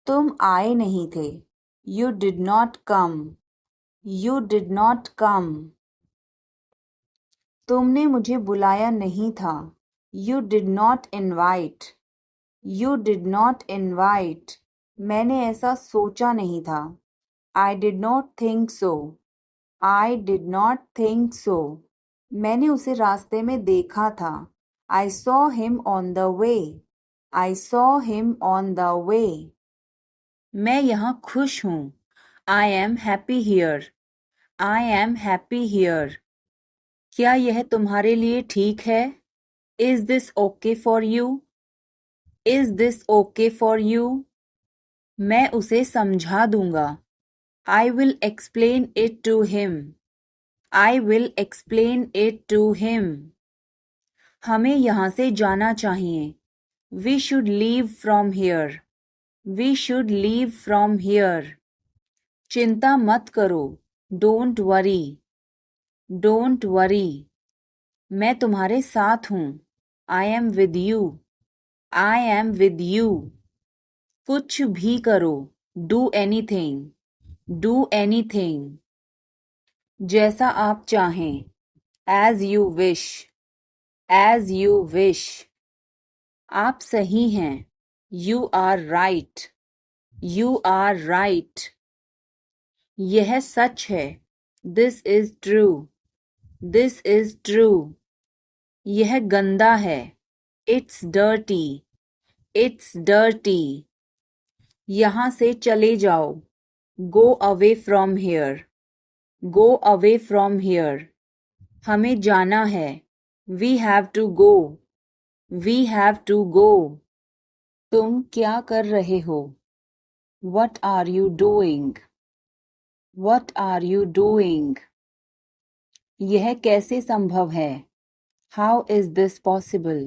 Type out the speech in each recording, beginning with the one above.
तुम आए नहीं थे। You did not come. You did not come. तुमने मुझे बुलाया नहीं था। You did not invite. You did not invite. मैंने ऐसा सोचा नहीं था। I did not think so. I did not think so. मैंने उसे रास्ते में देखा था। I saw him on the way. I saw him on the way. मैं यहाँ खुश हूँ। I am happy here. I am happy here. क्या यह तुम्हारे लिए ठीक है? Is this okay for you? Is this okay for you? मैं उसे समझा दूंगा। I will explain it to him. I will explain it to him. हमें यहाँ से जाना चाहिए। We should leave from here. We should leave from here. चिंता मत करो। Don't worry. Don't worry. मैं तुम्हारे साथ हूँ। I am with you. I am with you. कुछ भी करो। Do anything. Do anything. जैसा आप चाहें। As you wish. As you wish. आप सही हैं। You are right. You are right. यह सच है। This is true. This is true. यह गंदा है। It's dirty. It's dirty. यहाँ से चले जाओ। Go away from here. Go away from here. हमें जाना है। We have to go. We have to go. तुम क्या कर रहे हो? What are you doing? What are you doing? यह कैसे संभव है? How is this possible?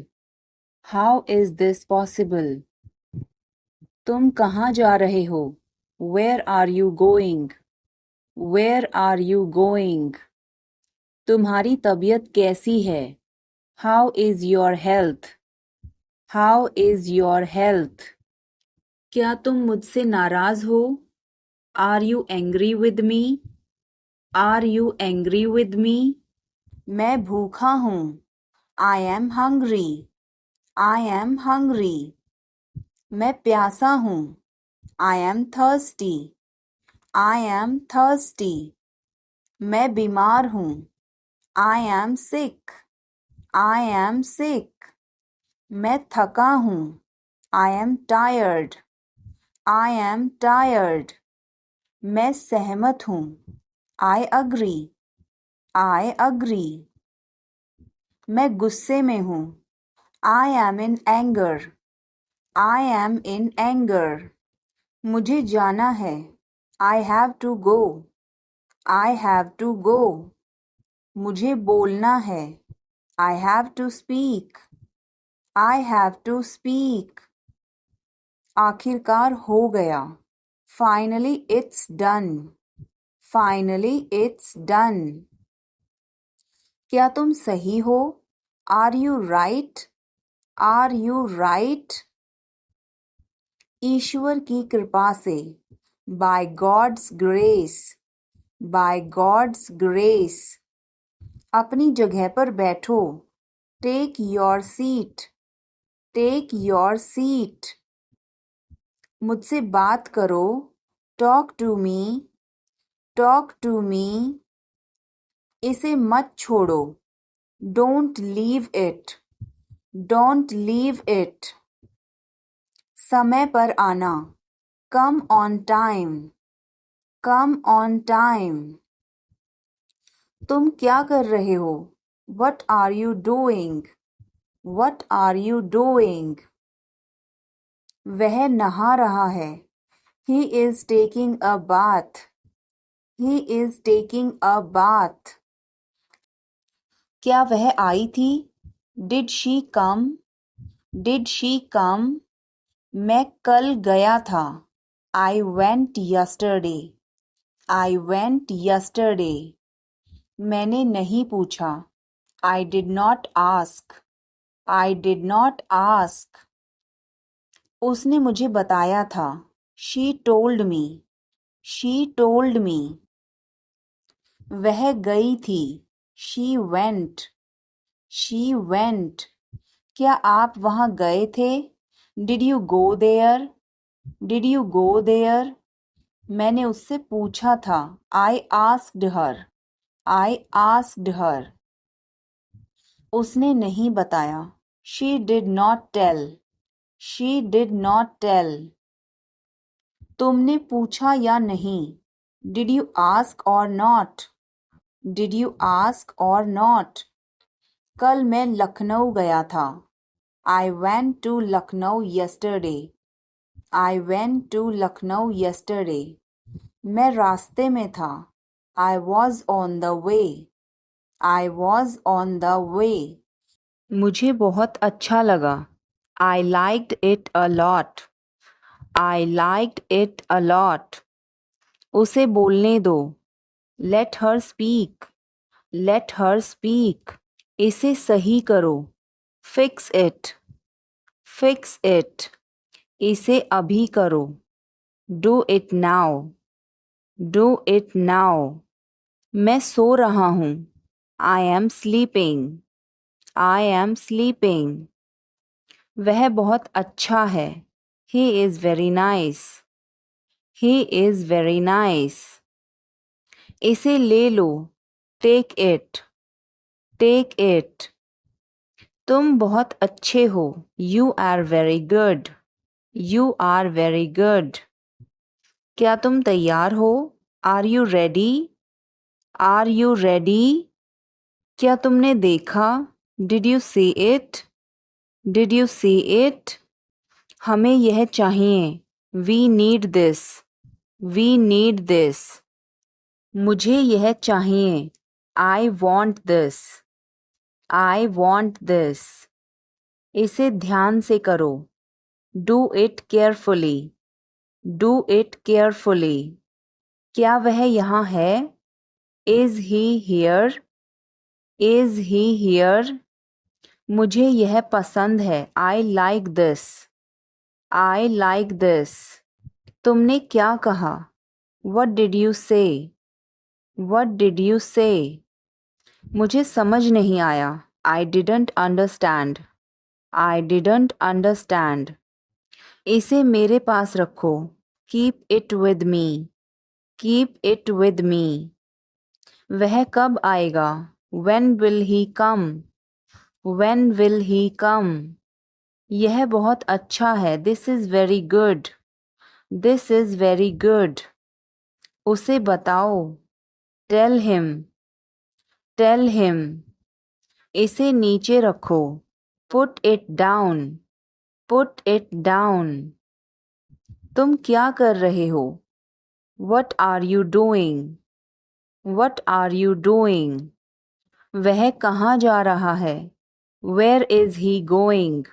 How is this possible? तुम कहाँ जा रहे हो? Where are you going? Where are you going? तुम्हारी तबीयत कैसी है? How is your health? How is your health? क्या तुम मुझसे नाराज हो? Are you angry with me? Are you angry with me? मैं भूखा हूँ। I am hungry. I am hungry. मैं प्यासा हूँ। I am thirsty. I am thirsty. मैं बीमार हूँ। I am sick. I am sick. मैं थका हूँ। I am tired. I am tired. मैं सहमत हूँ। I agree. I agree. मैं गुस्से में हूँ। I am in anger. I am in anger. मुझे जाना है। I have to go. I have to go. मुझे बोलना है। I have to speak. I have to speak. आखिरकार हो गया। Finally it's done. Finally it's done. क्या तुम सही हो? Are you right? Are you right? ईश्वर की कृपा से। By God's grace. By God's grace. अपनी जगह पर बैठो। Take your seat. Take your seat. मुझसे बात करो। Talk to me. Talk to me. इसे मत छोड़ो। Don't leave it. Don't leave it. समय पर आना। Come on time. Come on time. तुम क्या कर रहे हो? What are you doing? What are you doing? वह नहा रहा है। He is taking a bath. He is taking a bath. क्या वह आई थी? Did she come? Did she come? मैं कल गया था। I went yesterday. I went yesterday. मैंने नहीं पूछा। I did not ask. I did not ask. उसने मुझे बताया था। She told me. She told me. वह गई थी. She went. She went. क्या आप वहाँ गए थे? Did you go there? Did you go there? मैंने उससे पूछा था. I asked her. I asked her. उसने नहीं बताया. She did not tell. She did not tell. तुमने पूछा या नहीं? Did you ask or not? Did you ask or not? कल मैं लखनऊ गया था. I went to Lucknow yesterday. I went to Lucknow yesterday. मैं रास्ते में था. I was on the way. I was on the way. मुझे बहुत अच्छा लगा. I liked it a lot. I liked it a lot. उसे बोलने दो. Let her speak. Let her speak. इसे सही करो. Fix it. Fix it. इसे अभी करो. Do it now. Do it now. मैं सो रहा हूँ. I am sleeping. I am sleeping. वह बहुत अच्छा है. He is very nice. He is very nice. इसे ले लो. Take it. Take it. तुम बहुत अच्छे हो. You are very good. You are very good. क्या तुम तैयार हो? Are you ready? Are you ready? क्या तुमने देखा? Did you see it? Did you see it? हमें यह चाहिए. We need this. We need this. मुझे यह चाहिए. I want this. I want this. इसे ध्यान से करो. Do it carefully. Do it carefully. क्या वह यहाँ है? Is he here? Is he here? मुझे यह पसंद है. I like this. I like this. तुमने क्या कहा? What did you say? What did you say? मुझे समझ नहीं आया. I didn't understand. I didn't understand. इसे मेरे पास रखो. Keep it with me. Keep it with me. वह कब आएगा? When will he come? When will he come? यह बहुत अच्छा है. This is very good. This is very good. उसे बताओ. Tell him. Tell him. इसे नीचे रखो. Put it down. Put it down. तुम क्या कर रहे हो? What are you doing? What are you doing? वह कहाँ जा रहा है? Where is he going?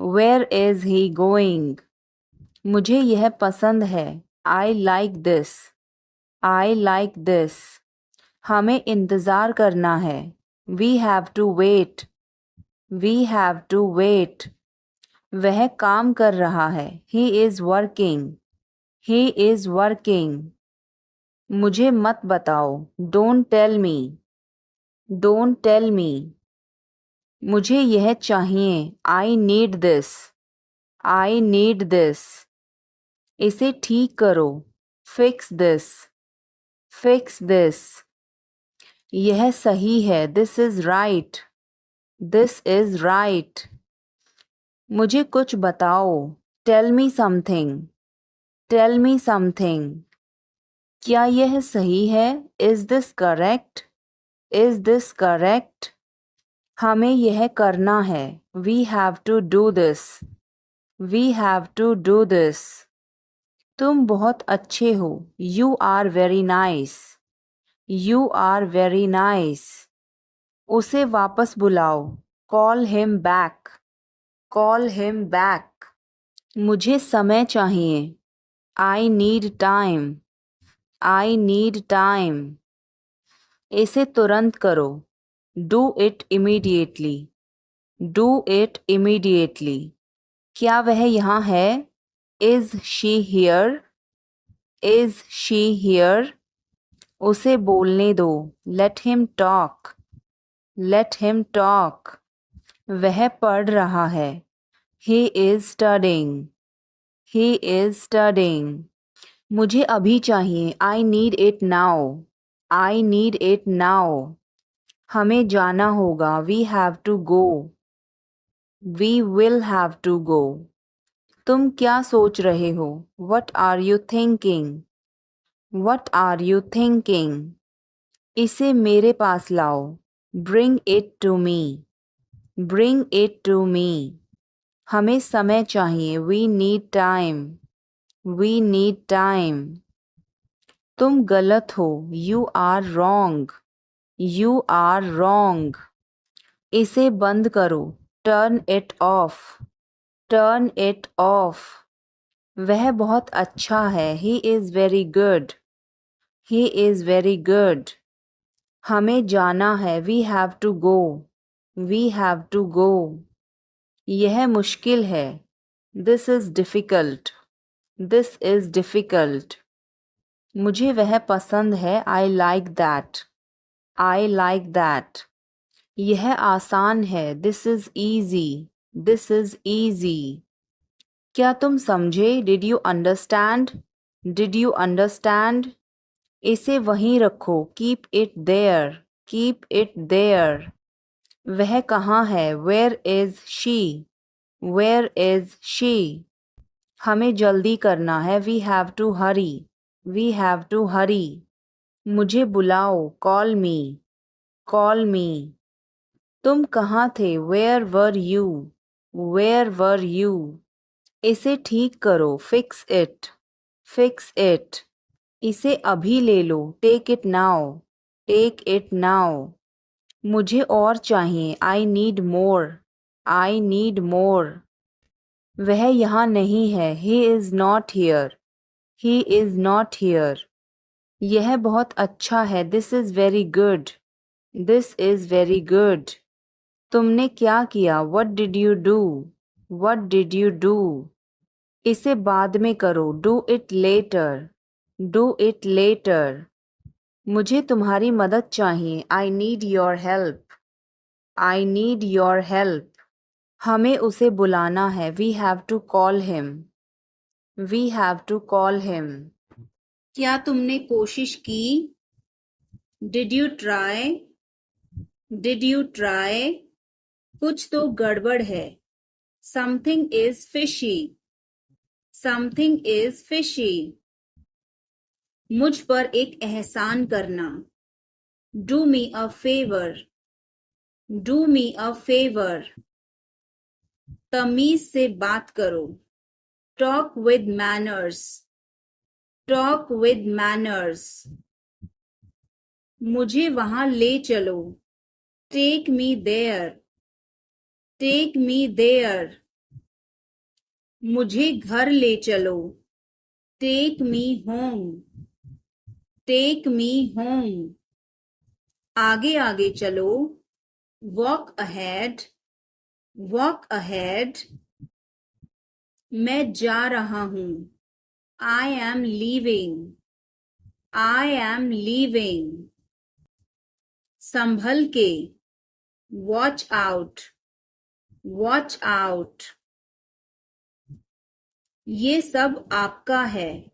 Where is he going? मुझे यह पसंद है. I like this. I like this. हमें इंतज़ार करना है. We have to wait. We have to wait. वह काम कर रहा है. He is working. He is working. मुझे मत बताओ. Don't tell me. Don't tell me. मुझे यह चाहिए. I need this. I need this. इसे ठीक करो. Fix this. Fix this. यह सही है. This is right. This is right. मुझे कुछ बताओ. Tell me something. Tell me something. क्या यह सही है? Is this correct? Is this correct? हमें यह करना है. We have to do this. We have to do this. तुम बहुत अच्छे हो. You are very nice. You are very nice. उसे वापस बुलाओ. Call him back. Call him back. मुझे समय चाहिए. I need time. I need time. इसे तुरंत करो. Do it immediately. Do it immediately. क्या वह यहाँ है? Is she here? Is she here? उसे बोलने दो. Let him talk. Let him talk. वह पढ़ रहा है. He is studying. He is studying. मुझे अभी चाहिए. I need it now. I need it now. हमें जाना होगा. We have to go. We will have to go. तुम क्या सोच रहे हो? What are you thinking? What are you thinking? इसे मेरे पास लाओ. Bring it to me. Bring it to me. हमें समय चाहिए. We need time. We need time. तुम गलत हो. You are wrong. You are wrong. इसे बंद करो. Turn it off. Turn it off. वह बहुत अच्छा है. He is very good. He is very good. हमें जाना है. We have to go. We have to go. यह मुश्किल है. This is difficult. This is difficult. मुझे वह पसंद है. I like that. I like that. यह आसान है. This is easy. This is easy. क्या तुम समझे? Did you understand? Did you understand? इसे वहीं रखो. Keep it there. Keep it there. वह कहाँ है? Where is she? Where is she? हमें जल्दी करना है. We have to hurry. We have to hurry. मुझे बुलाओ. Call me. Call me. तुम कहाँ थे? Where were you? Where were you? इसे ठीक करो. Fix it. Fix it. इसे अभी ले लो. Take it now. Take it now. मुझे और चाहिए. I need more. I need more. वह यहाँ नहीं है. He is not here. He is not here. यह बहुत अच्छा है. This is very good. This is very good. तुमने क्या किया? What did you do? What did you do? इसे बाद में करो. Do it later. Do it later. मुझे तुम्हारी मदद चाहिए. I need your help. I need your help. हमें उसे बुलाना है. We have to call him. We have to call him. क्या तुमने कोशिश की? Did you try? Did you try? कुछ तो गड़बड़ है. Something is fishy. Something is fishy. मुझ पर एक एहसान करना. Do me a favor. Do me a favor. तमीज से बात करो. Talk with manners. Talk with manners. मुझे वहां ले चलो. Take me there. Take me there. मुझे घर ले चलो. Take me home. Take me home. आगे आगे चलो. Walk ahead. Walk ahead. मैं जा रहा हूँ. I am leaving. I am leaving. संभल के. Watch out. Watch out. ये सब आपका है.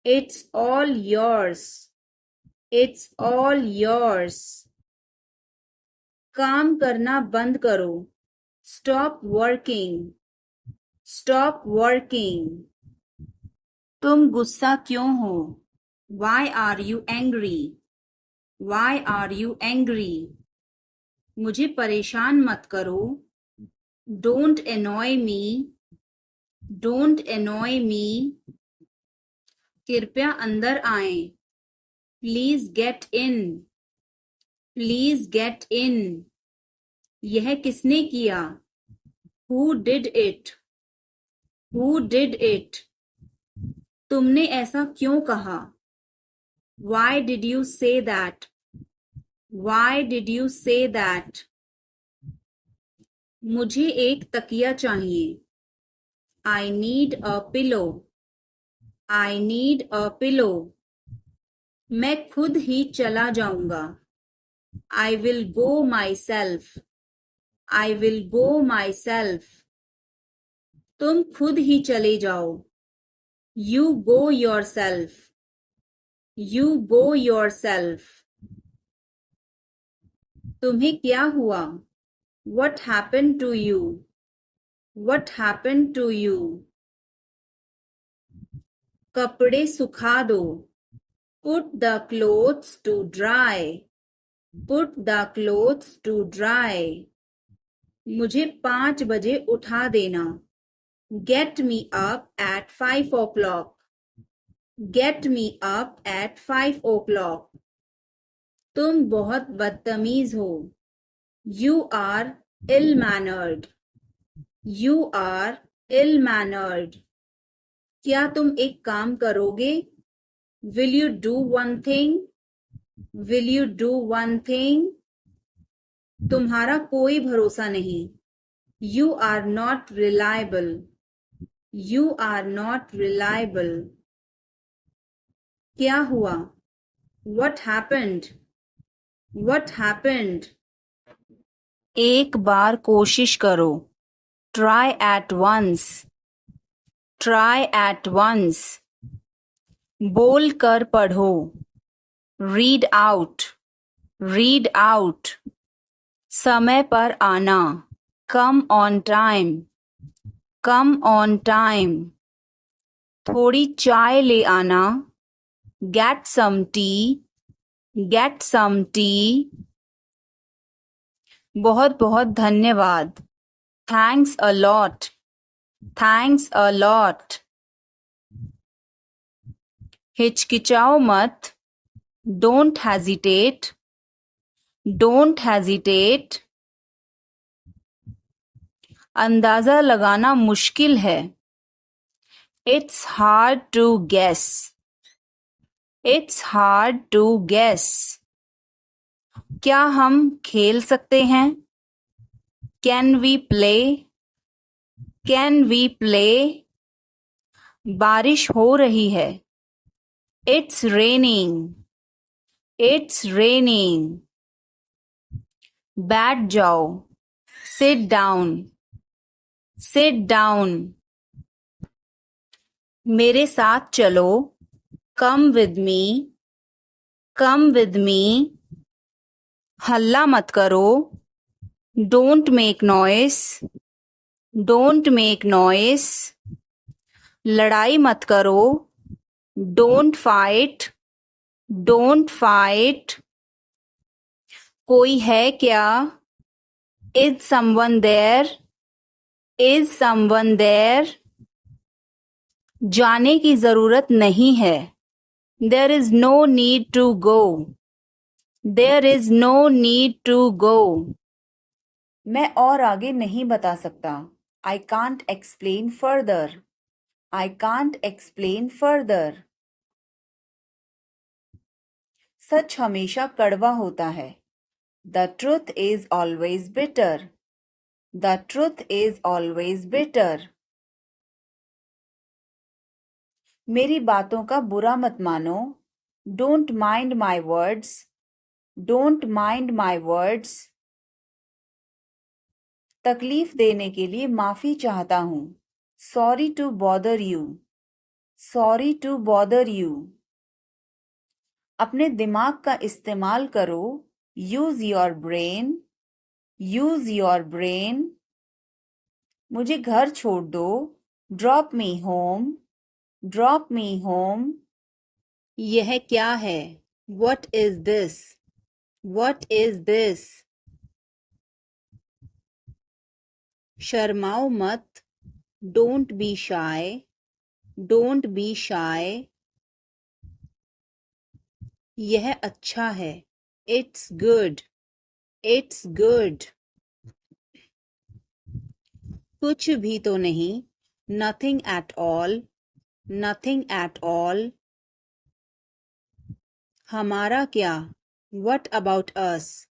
It's all yours. It's all yours. काम करना बंद करो. Stop working. Stop working. तुम गुस्सा क्यों हो? Why are you angry? Why are you angry? मुझे परेशान मत करो. Don't annoy me. Don't annoy me. कृपया अंदर आएं. Please get in. Please get in. यह किसने किया? Who did it? Who did it? तुमने ऐसा क्यों कहा? Why did you say that? Why did you say that? मुझे एक तकिया चाहिए. I need a pillow. I need a pillow. मैं खुद ही चला जाऊंगा. I will go myself. I will go myself. तुम खुद ही चले जाओ. You go yourself. You go yourself. तुम्हें क्या हुआ? What happened to you? What happened to you? कपड़े सुखा दो. Put the clothes to dry. Put the clothes to dry. मुझे 5 बजे उठा देना. Get me up at 5 o'clock. Get me up at 5 o'clock. तुम बहुत बदतमीज हो. You are ill-mannered. You are ill-mannered. क्या तुम एक काम करोगे? Will you do one thing? Will you do one thing? तुम्हारा कोई भरोसा नहीं. You are not reliable. You are not reliable. क्या हुआ? What happened? What happened? एक बार कोशिश करो. Try at once. Try at once. बोल कर पढ़ो. Read out. Read out. समय पर आना. Come on time. Come on time. थोड़ी चाय ले आना. Get some tea. Get some tea. बहुत बहुत धन्यवाद. Thanks a lot. Thanks a lot. हिचकिचाओ मत. Don't hesitate. Don't hesitate. अंदाजा लगाना मुश्किल है. It's hard to guess. It's hard to guess. क्या हम खेल सकते हैं? Can we play? Can we play? बारिश हो रही है. It's raining. It's raining. बैठ जाओ. Sit down. Sit down. मेरे साथ चलो. Come with me. Come with me. हल्ला मत करो. Don't make noise. Don't make noise. लड़ाई मत करो. Don't fight. Don't fight. कोई है क्या? Is someone there? Is someone there? जाने की जरूरत नहीं है. There is no need to go. There is no need to go. मैं और आगे नहीं बता सकता. I can't explain further. I can't explain further. सच हमेशा कड़वा होता है. The truth is always bitter. The truth is always bitter. मेरी बातों का बुरा मत मानो. Don't mind my words. Don't mind my words. तकलीफ देने के लिए माफी चाहता हूँ. Sorry to bother you. Sorry to bother you. अपने दिमाग का इस्तेमाल करो. Use your brain. Use your brain. मुझे घर छोड़ दो. Drop me home. Drop me home. यह क्या है? What is this? What is this? शर्माओ मत. Don't be shy. Don't be shy. यह अच्छा है. It's good. It's good. कुछ भी तो नहीं. Nothing at all. Nothing at all. हमारा क्या? What about us?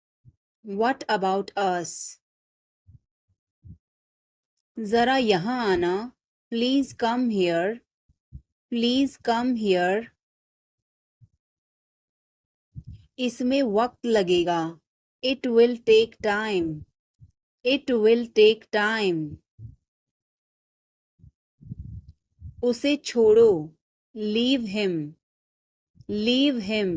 What about us? जरा यहाँ आना. Please come here, please come here. इसमें वक्त लगेगा, it will take time, it will take time. उसे छोड़ो, लीव हिम, लीव हिम।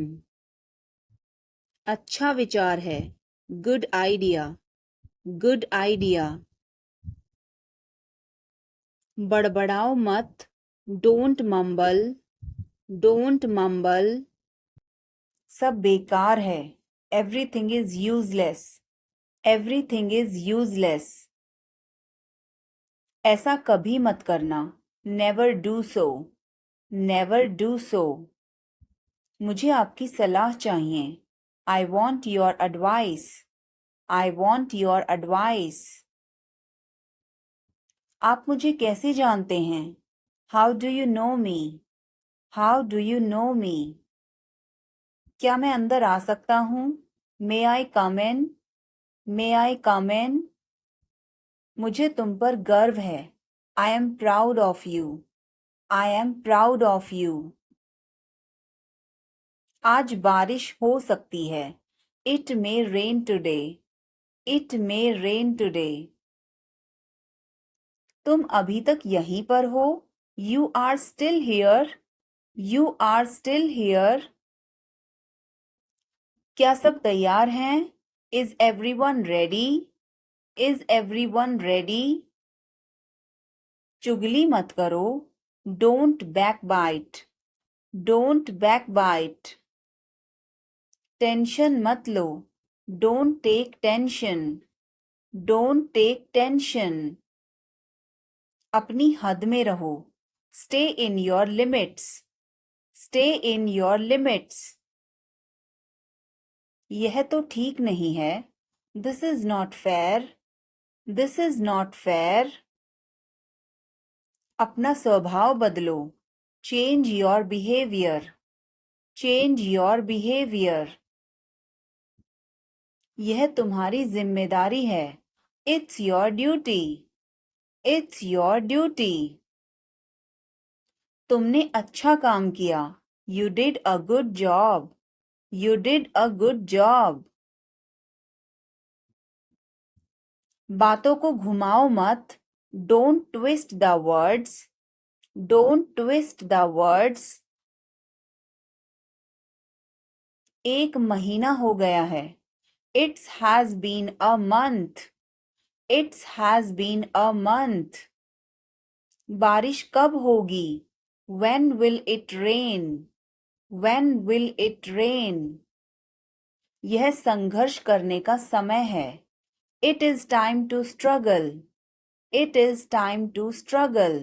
अच्छा विचार है, गुड आइडिया, गुड आइडिया। बड़बड़ाओ मत, डोंट मम्बल, डोंट मम्बल। सब बेकार है, everything is useless, everything is useless. ऐसा कभी मत करना, never do so, never do so. मुझे आपकी सलाह चाहिए, I want your advice, I want your advice. आप मुझे कैसे जानते हैं, how do you know me, how do you know me. क्या मैं अंदर आ सकता हूँ, मे आई कम इन, मे आई कम इन। मुझे तुम पर गर्व है, I am proud of you, I am proud of you. आज बारिश हो सकती है, it may rain today, it may rain today. तुम अभी तक यहीं पर हो, you are still here, you are still here. क्या सब तैयार हैं, is everyone ready, is everyone ready. चुगली मत करो, don't backbite, don't backbite. Tension मत लो, don't take tension, don't take tension. अपनी हद में रहो, stay in your limits, stay in your limits. यह तो ठीक नहीं है, this is not fair, this is not fair. अपना स्वभाव बदलो, change your behaviour, change your behaviour. यह तुम्हारी जिम्मेदारी है, it's your duty, it's your duty. तुमने अच्छा काम किया, you did a good job, you did a good job. बातों को घुमाओ मत, don't twist the words, don't twist the words. एक महीना हो गया है, it's has been a month, it's has been a month. बारिश कब होगी, when will it rain, when will it rain। यह संघर्ष करने का समय है, it is time to struggle, it is time to struggle।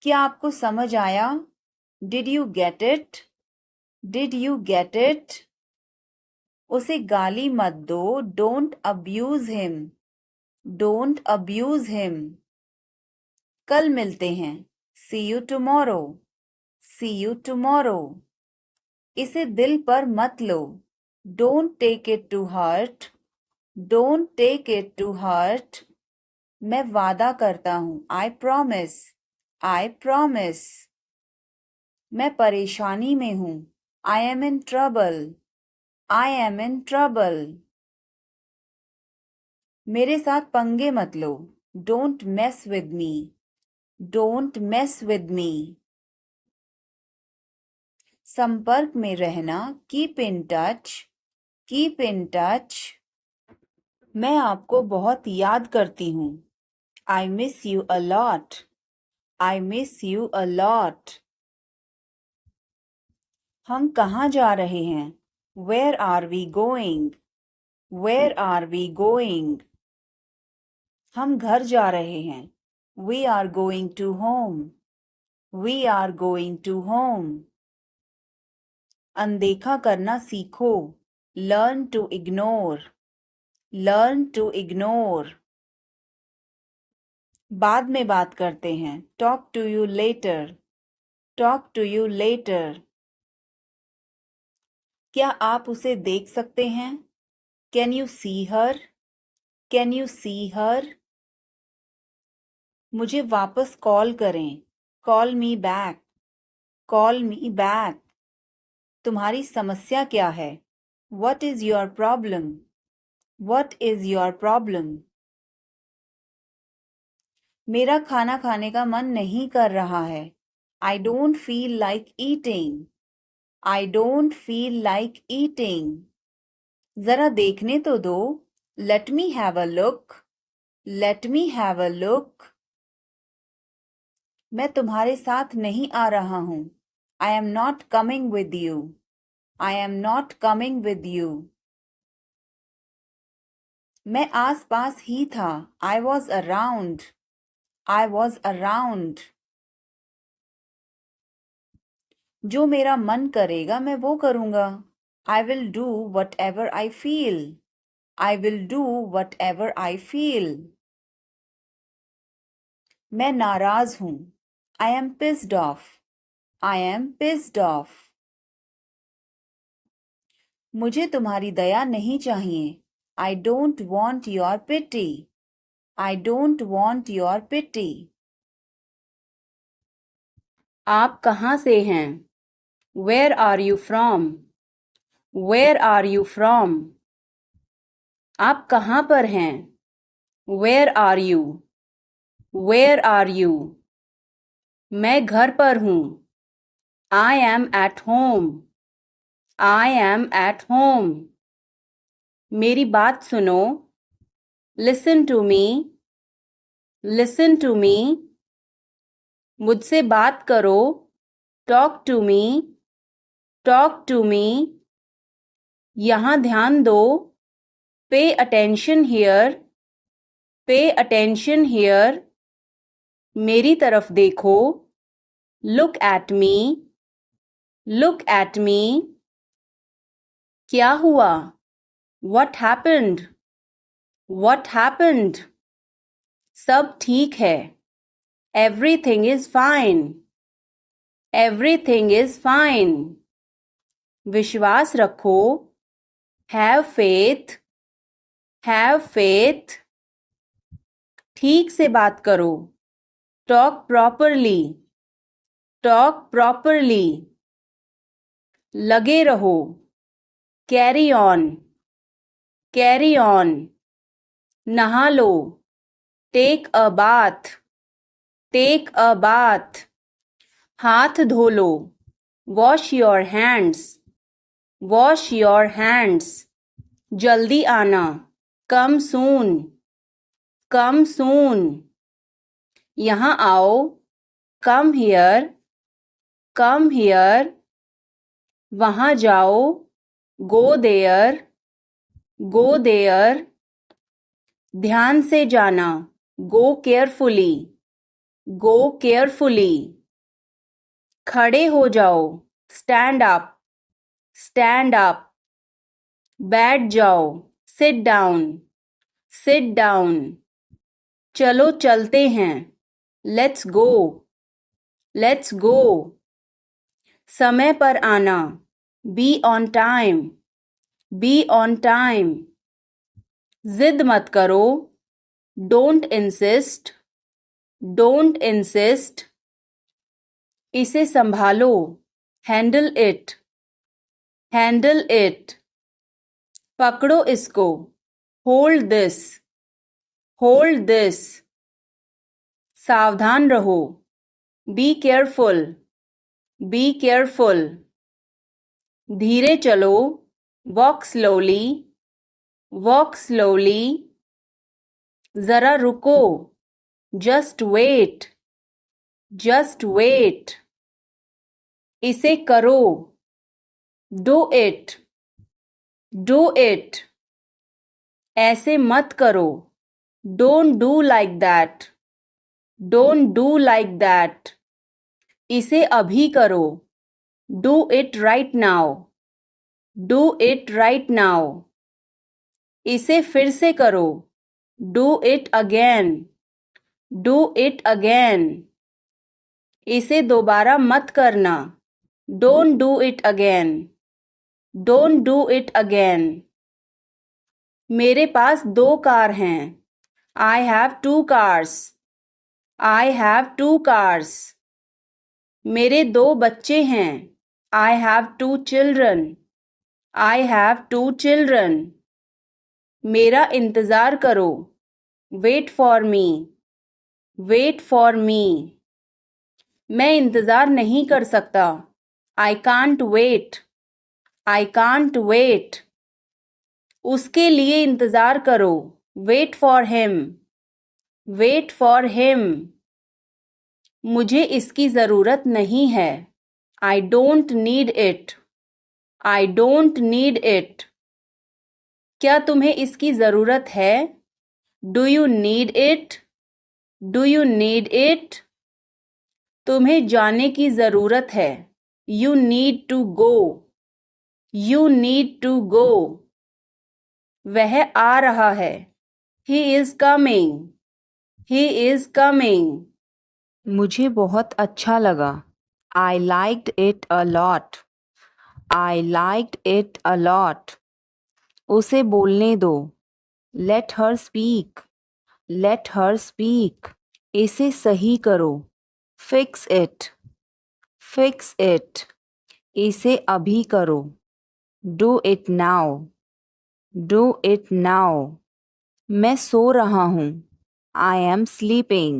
क्या आपको समझ आया, did you get it, did you get it। उसे गाली मत दो, don't abuse him, don't abuse him। कल मिलते हैं, see you tomorrow, see you tomorrow। इसे दिल पर मत लो, don't take it to heart, don't take it to heart। मैं वादा करता हूँ, I promise, I promise। मैं परेशानी में हूँ, I am in trouble, I am in trouble। मेरे साथ पंगे मत लो, don't mess with me, don't mess with me। संपर्क में रहना, keep in touch, keep in touch। मैं आपको बहुत याद करती हूँ, I miss you a lot, I miss you a lot। हम कहाँ जा रहे हैं, Where are we going, Where are we going। हम घर जा रहे हैं, We are going to home, We are going to home। अनदेखा करना सीखो, Learn to ignore, Learn to ignore। बाद में बात करते हैं, Talk to you later, Talk to you later। क्या आप उसे देख सकते हैं, Can you see her, Can you see her। मुझे वापस कॉल करें. Call me back. Call me back. तुम्हारी समस्या क्या है? What is your problem? What is your problem? मेरा खाना खाने का मन नहीं कर रहा है. I don't feel like eating. I don't feel like eating. जरा देखने तो दो. Let me have a look. Let me have a look. मैं तुम्हारे साथ नहीं आ रहा हूँ. I am not coming with you. I am not coming with you. मैं आस-पास ही था. I was around. I was around. जो मेरा मन करेगा मैं वो करूँगा. I will do whatever I feel. I will do whatever I feel. मैं नाराज हूँ. I am pissed off. I am pissed off. मुझे तुम्हारी दया नहीं चाहिए. I don't want your pity. I don't want your pity. आप कहाँ से हैं? Where are you from? Where are you from? आप कहाँ पर हैं? Where are you? Where are you? मैं घर पर हूँ. I am at home. I am at home. मेरी बात सुनो. Listen to me. Listen to me. मुझसे बात करो. Talk to me. Talk to me. यहाँ ध्यान दो. Pay attention here. Pay attention here. मेरी तरफ देखो. Look at me. Look at me. क्या हुआ? What happened? What happened? सब ठीक है. Everything is fine. Everything is fine. विश्वास रखो. Have faith. Have faith. ठीक से बात करो. Talk properly. Talk properly. लगे रहो. Carry on. Carry on. नहा लो. Take a bath. Take a bath. हाथ धो लो. Wash your hands. Wash your hands. जल्दी आना. Come soon. Come soon. यहाँ आओ. Come here. Come here. वहाँ जाओ. Go there. Go there. ध्यान से जाना. Go carefully. Go carefully. खड़े हो जाओ. Stand up. Stand up. बैठ जाओ. Sit down. Sit down. चलो चलते हैं. Let's go. Let's go. समय पर आना. Be on time. Be on time. जिद मत करो. Don't insist. Don't insist. इसे संभालो. Handle it. Handle it. पकड़ो इसको. Hold this. Hold this. सावधान रहो. Be careful. Be careful. धीरे चलो. Walk slowly. Walk slowly. जरा रुको. Just wait. Just wait. इसे करो. Do it. Do it. ऐसे मत करो. Don't do like that. Don't do like that. इसे अभी करो. Do it right now. Do it right now. इसे फिर से करो. Do it again. Do it again. इसे दोबारा मत करना. Don't do it again. Don't do it again. मेरे पास 2 कार हैं. I have 2 cars. I have 2 cars. मेरे 2 बच्चे हैं. I have 2 children. I have 2 children. मेरा इंतज़ार करो. Wait for me. Wait for me. मैं इंतज़ार नहीं कर सकता. I can't wait. I can't wait. उसके लिए इंतज़ार करो. Wait for him. Wait for him. मुझे इसकी ज़रूरत नहीं है. I don't need it. I don't need it. क्या तुम्हें इसकी ज़रूरत है? Do you need it? Do you need it? तुम्हें जाने की ज़रूरत है. You need to go. You need to go. वह आ रहा है. He is coming. He is coming. मुझे बहुत अच्छा लगा. I liked it a lot. I liked it a lot. उसे बोलने दो. Let her speak. Let her speak. इसे सही करो. Fix it. Fix it. इसे अभी करो. Do it now. Do it now. मैं सो रहा हूँ. I am sleeping.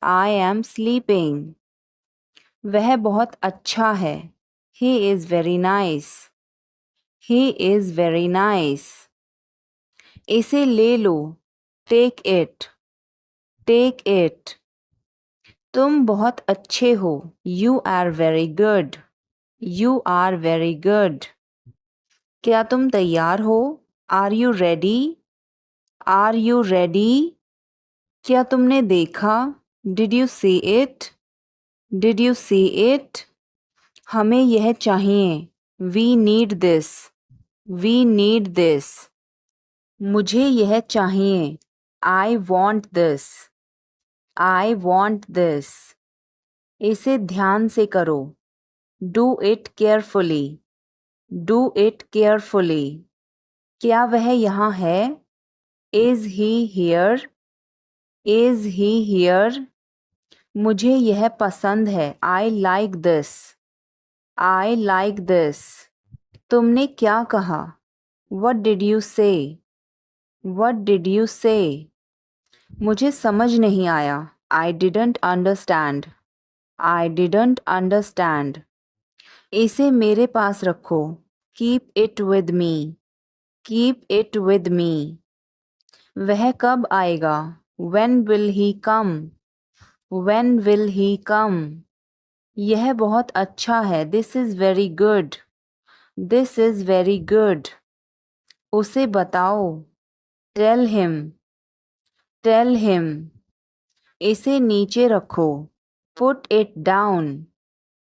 I am sleeping. वह बहुत अच्छा है. He is very nice. He is very nice. इसे ले लो. Take it. Take it. तुम बहुत अच्छे हो. You are very good. You are very good. क्या तुम तैयार हो? Are you ready? Are you ready? क्या तुमने देखा? Did you see it? Did you see it? हमें यह चाहिए. We need this. We need this. मुझे यह चाहिए. I want this. I want this. इसे ध्यान से करो. Do it carefully. Do it carefully. क्या वह यहाँ है? Is he here? Is he here? मुझे यह पसंद है. I like this. I like this. तुमने क्या कहा? What did you say? What did you say? मुझे समझ नहीं आया. I didn't understand. I didn't understand. इसे मेरे पास रखो. Keep it with me. Keep it with me. वह कब आएगा? When will he come? When will he come? यह बहुत अच्छा है. This is very good. This is very good. उसे बताओ. Tell him. Tell him. इसे नीचे रखो. Put it down.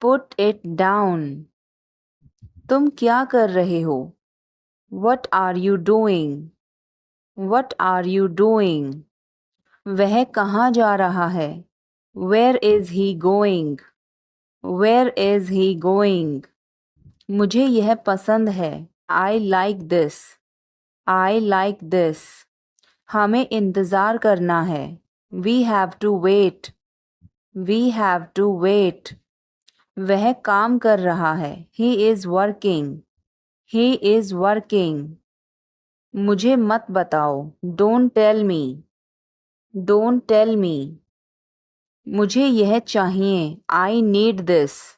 Put it down. तुम क्या कर रहे हो? What are you doing? What are you doing? वह कहाँ जा रहा है? Where is he going? Where is he going? मुझे यह पसंद है. I like this. I like this. हमें इंतज़ार करना है. We have to wait. We have to wait. वह काम कर रहा है. He is working. He is working. मुझे मत बताओ. Don't tell me. Don't tell me. मुझे यह चाहिए. I need this.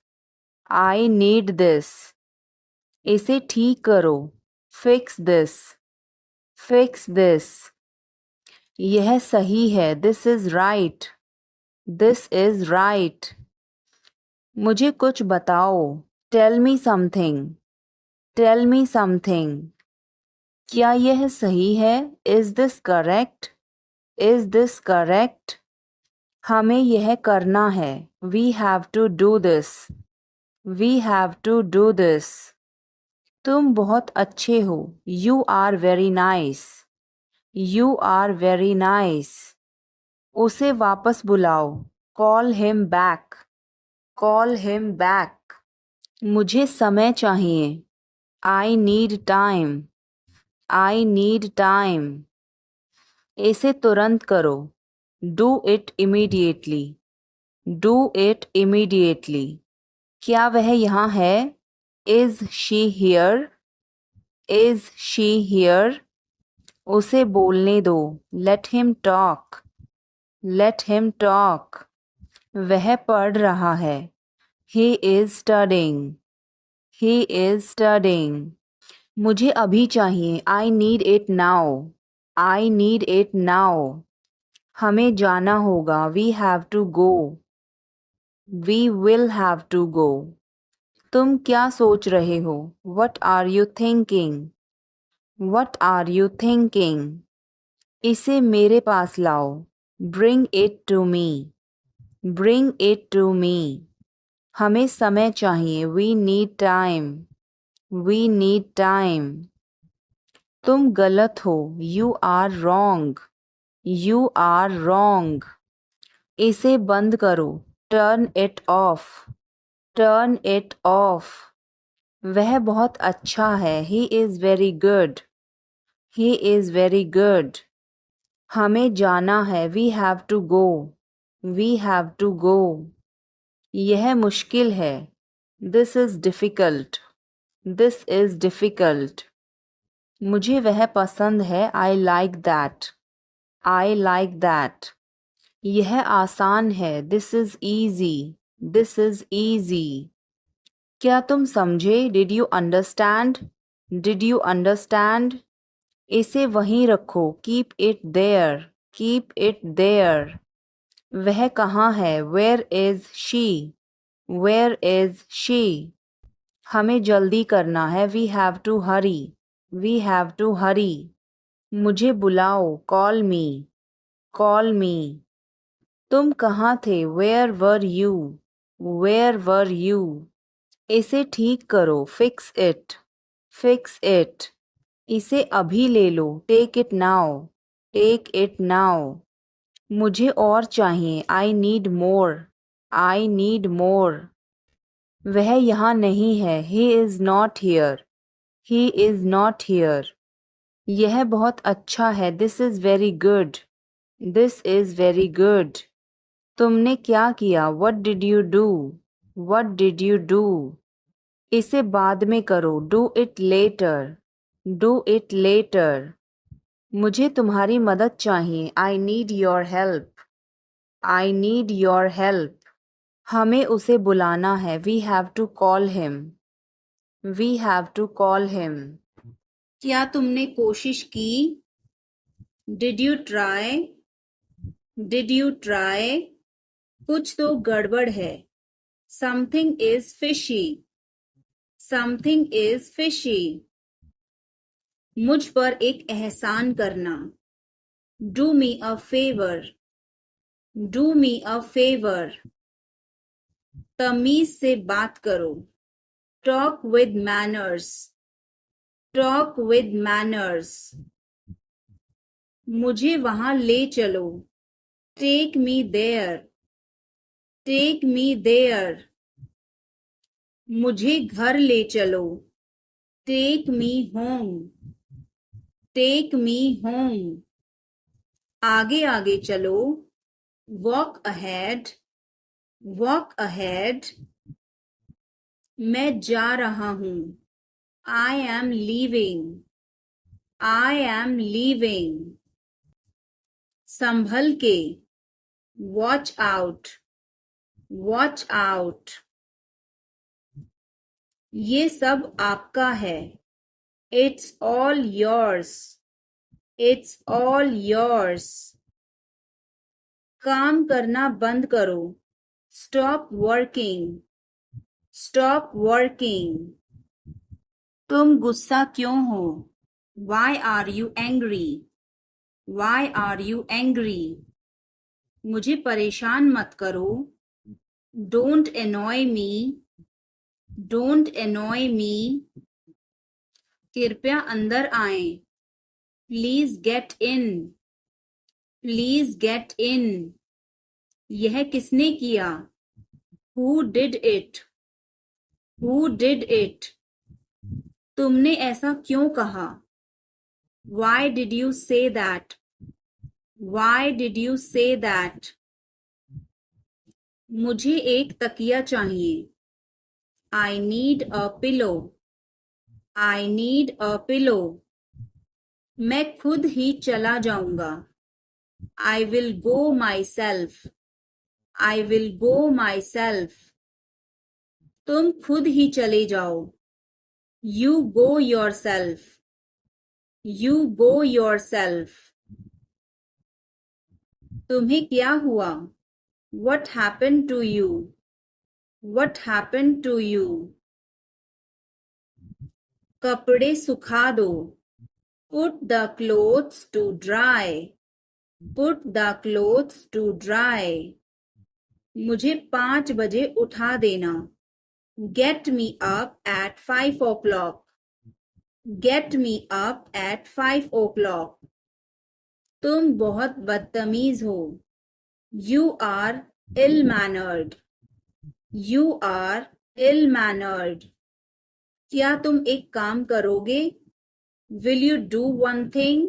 I need this. इसे ठीक करो. Fix this. Fix this. यह सही है. This is right. This is right. मुझे कुछ बताओ. Tell me something. Tell me something. क्या यह सही है? Is this correct? Is this correct? हमें यह करना है. We have to do this. We have to do this. तुम बहुत अच्छे हो. You are very nice. You are very nice. उसे वापस बुलाओ. Call him back. Call him back. मुझे समय चाहिए. I need time. I need time. इसे तुरंत करो. Do it immediately. Do it immediately. क्या वह यहाँ है? Is she here? Is she here? उसे बोलने दो. Let him talk. Let him talk. वह पढ़ रहा है. He is studying. He is studying. मुझे अभी चाहिए. I need it now. I need it now. हमें जाना होगा. We have to go. We will have to go. तुम क्या सोच रहे हो? What are you thinking? What are you thinking? इसे मेरे पास लाओ. Bring it to me. Bring it to me. हमें समय चाहिए. We need time. We need time. तुम गलत हो. You are wrong. You are wrong. इसे बंद करो. Turn it off. Turn it off. वह बहुत अच्छा है. He is very good. He is very good. हमें जाना है. We have to go. We have to go. यह मुश्किल है. This is difficult. This is difficult. मुझे वह पसंद है. I like that. I like that. यह आसान है. This is easy. This is easy. क्या तुम समझे? Did you understand? Did you understand? इसे वहीं रखो. Keep it there. Keep it there. वह कहाँ है? Where is she? Where is she? हमें जल्दी करना है. We have to hurry. We have to hurry. मुझे बुलाओ. Call me. Call me. तुम कहाँ थे? Where were you? Where were you? इसे ठीक करो. Fix it. Fix it. इसे अभी ले लो. Take it now. Take it now. मुझे और चाहिए. I need more. I need more. वह यहाँ नहीं है. He is not here. He is not here. यह बहुत अच्छा है. This is very good. This is very good. तुमने क्या किया? What did you do? What did you do? इसे बाद में करो. Do it later. Do it later. मुझे तुम्हारी मदद चाहिए. I need your help. I need your help. हमें उसे बुलाना है. We have to call him. We have to call him. क्या तुमने कोशिश की? Did you try? Did you try? कुछ तो गड़बड़ है. Something is fishy. Something is fishy. मुझ पर एक एहसान करना. Do me a favor. Do me a favor. तमीज से बात करो. Talk with manners. Talk with manners. मुझे वहां ले चलो. Take me there. Take me there. मुझे घर ले चलो. Take me home. Take me home. आगे आगे चलो. Walk ahead. Walk ahead. मैं जा रहा हूँ. I am leaving. I am leaving. संभल के. Watch out. Watch out. ये सब आपका है. It's all yours. It's all yours. काम करना बंद करो. Stop working. Stop working. तुम गुस्सा क्यों हो? Why are you angry? Why are you angry? मुझे परेशान मत करो. Don't annoy me. Don't annoy me. कृपया अंदर आएं. Please get in. Please get in. यह किसने किया? Who did it? Who did it? तुमने ऐसा क्यों कहा? Why did you say that? Why did you say that? मुझे एक तकिया चाहिए. I need a pillow. I need a pillow. मैं खुद ही चला जाऊंगा. I will go myself. I will go myself. तुम खुद ही चले जाओ. You go yourself. You go yourself. तुम्हें क्या हुआ? What happened to you? What happened to you? कपड़े सुखा दो. Put the clothes to dry. Put the clothes to dry. मुझे 5 बजे उठा देना. Get me up at 5 o'clock. Get me up at 5 o'clock. तुम बहुत बदतमीज हो. You are ill-mannered. You are ill-mannered. क्या तुम एक काम करोगे? Will you do one thing?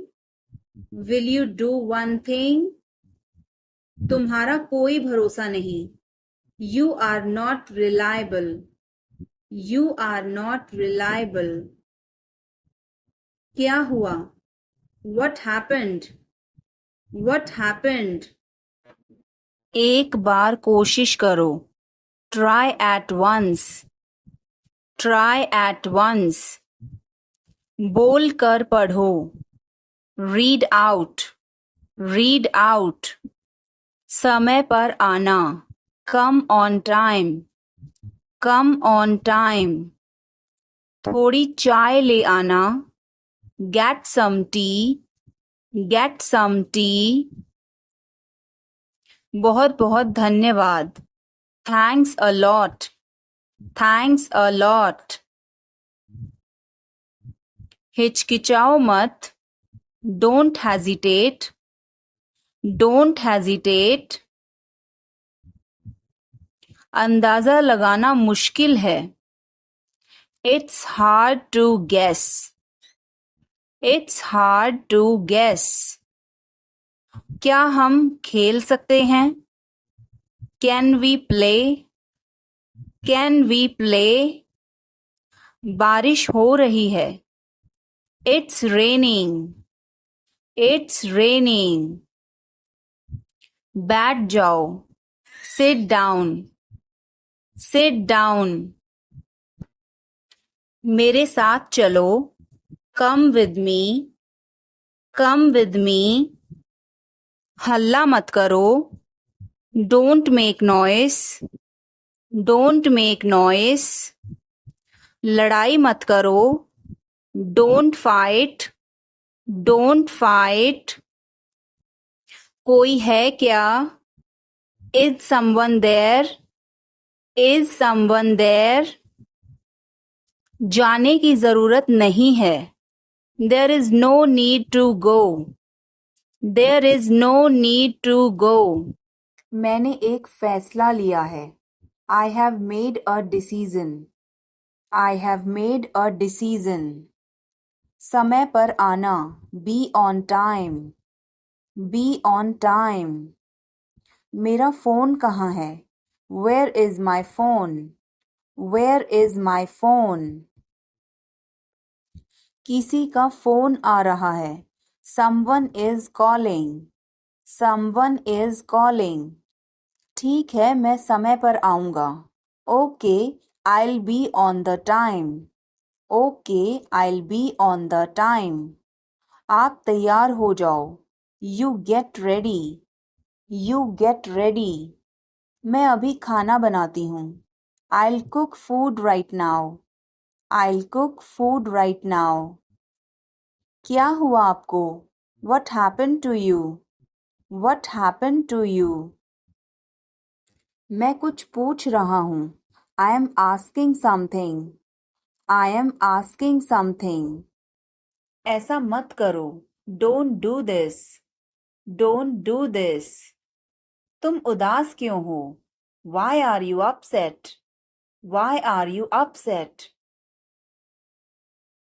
Will you do one thing? तुम्हारा कोई भरोसा नहीं. You are not reliable. You are not reliable. क्या हुआ? What happened? What happened? एक बार कोशिश करो. Try at once. Try at once. बोल कर पढ़ो. Read out. Read out. समय पर आना. Come on time. Come on time. थोड़ी चाय ले आना. Get some tea. Get some tea. बहुत बहुत धन्यवाद. Thanks a lot. Thanks a lot. हिचकिचाओ मत. Don't hesitate. Don't hesitate. अंदाजा लगाना मुश्किल है. It's hard to guess. It's hard to guess. क्या हम खेल सकते हैं? Can we play? Can we play? बारिश हो रही है. It's raining. It's raining. बैठ जाओ. Sit down. Sit down. मेरे साथ चलो. Come with me. Come with me. हल्ला मत करो. Don't make noise. Don't make noise. लड़ाई मत करो. Don't fight. Don't fight. कोई है क्या? Is someone there? Is someone there? जाने की जरूरत नहीं है. There is no need to go. There is no need to go. मैंने एक फैसला लिया है. I have made a decision. I have made a decision. समय पर आना. Be on time. Be on time. मेरा फोन कहाँ है? Where is my phone? Where is my phone? किसी का फोन आ रहा है. Someone is calling. Someone is calling. ठीक है, मैं समय पर आऊँगा. Okay, I'll be on the time. Okay, I'll be on the time. आप तैयार हो जाओ. You get ready. You get ready. मैं अभी खाना बनाती हूँ. I'll cook food right now. I'll cook food right now. क्या हुआ आपको? What happened to you? What happened to you? मैं कुछ पूछ रहा हूँ. I am asking something. I am asking something. ऐसा मत करो. Don't do this. Don't do this. तुम उदास क्यों हो? Why are you upset? Why are you upset?